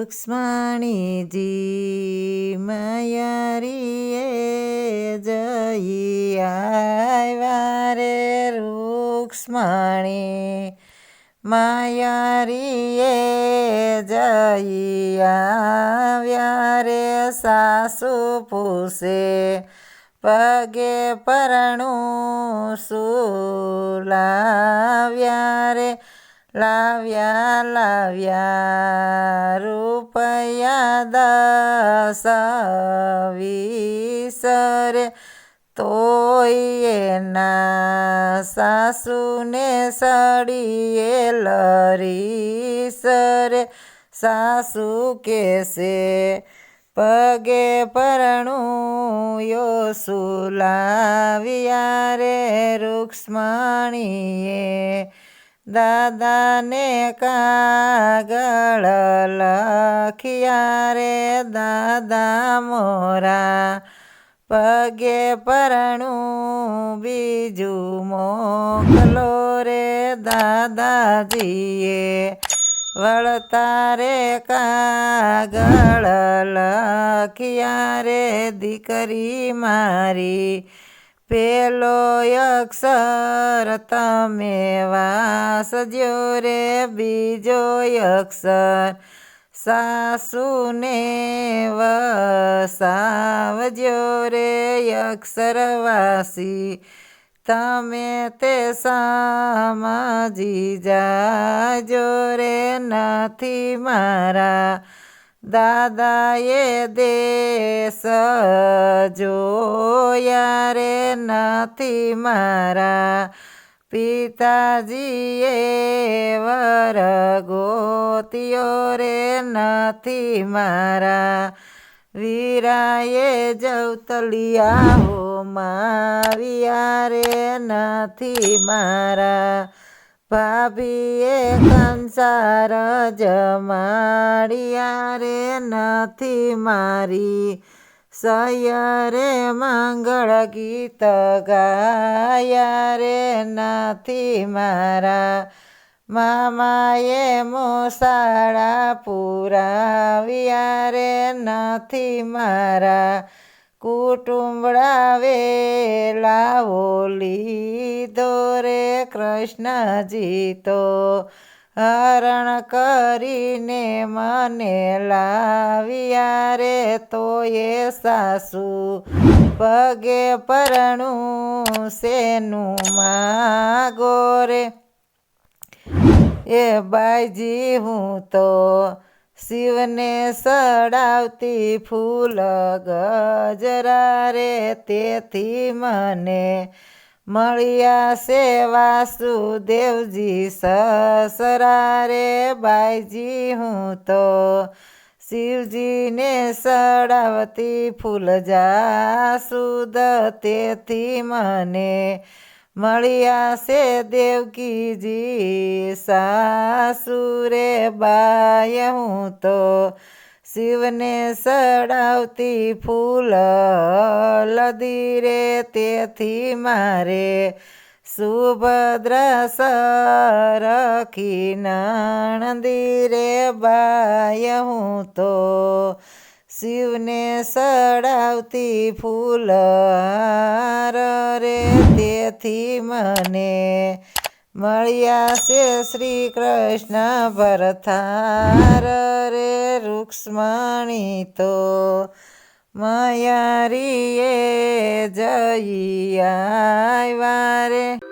રૂક્ષ્મણીજી મયરીએ જઈ આવ્યા રે રૂક્ષ્મણી મયરીએ જઈ આવ્યા રે સાસુ પૂછે પગે પરણું શું લાવ્યા રે લાવ્યા રૂપિયા 10 20 રે તોય એના સાસુને સડીએ લરીસ રે સાસુ કહેશે પગે પરણું યો શું લાવ્યા રે રૂક્ષ્મણીએ દાદાને કાગળ લખ્યા રે દાદા મોરા પગે પરણું બીજું મોકલો રે દાદાજીએ વળતા રે કાગળ લખ્યા રે દીકરી મારી પેલો અક્ષર તમે વાસજો રે બીજો અક્ષર સાસુને વસાવજો રે અક્ષરવાસી તમે તે સમજી જાજો રે નથી મારા દાદાએ દેશ જોયા રે નથી મારા પિતાજીએ વર ગોત્યો રે નથી મારા વીરાએ જવતલિયા હો માવ્યા રે નથી મારા ભાભીએ કંસાર જમાડ્યા રે નથી મારી સયરે મંગળ ગીત ગાયા રે નથી મારા મામાએ મોસાળા પુરાવ્યા રે નથી મારા કુટુંબડા વેલાઓ લીધો રે કૃષ્ણજી તો હરણ કરીને મને લાવ્યા રે તો એ સાસુ પગે પરણું શેનું માગો રે એ બાઈજી હું તો શિવને સડાવતી ફૂલ ગજરા રે તેથી મને મળ્યા છે વાસુદેવજી સસરા રે બાઈજી હું તો શિવજીને સડાવતી ફૂલ જાસૂદ તેથી મને મળ્યા છે દેવકીજી સાસુ રે બાય હું તો શિવને સડાવતી ફૂલ લદી રે તેથી મારે સુભદ્રા સરખી નણંદી રે બાય હું તો શિવને સડાવતી ફૂલ રે તેથી મને મળ્યા છે શ્રી કૃષ્ણ ભરથાર રે રૂક્ષ્મણી તો મયરીએ જઈ આવ્યા રે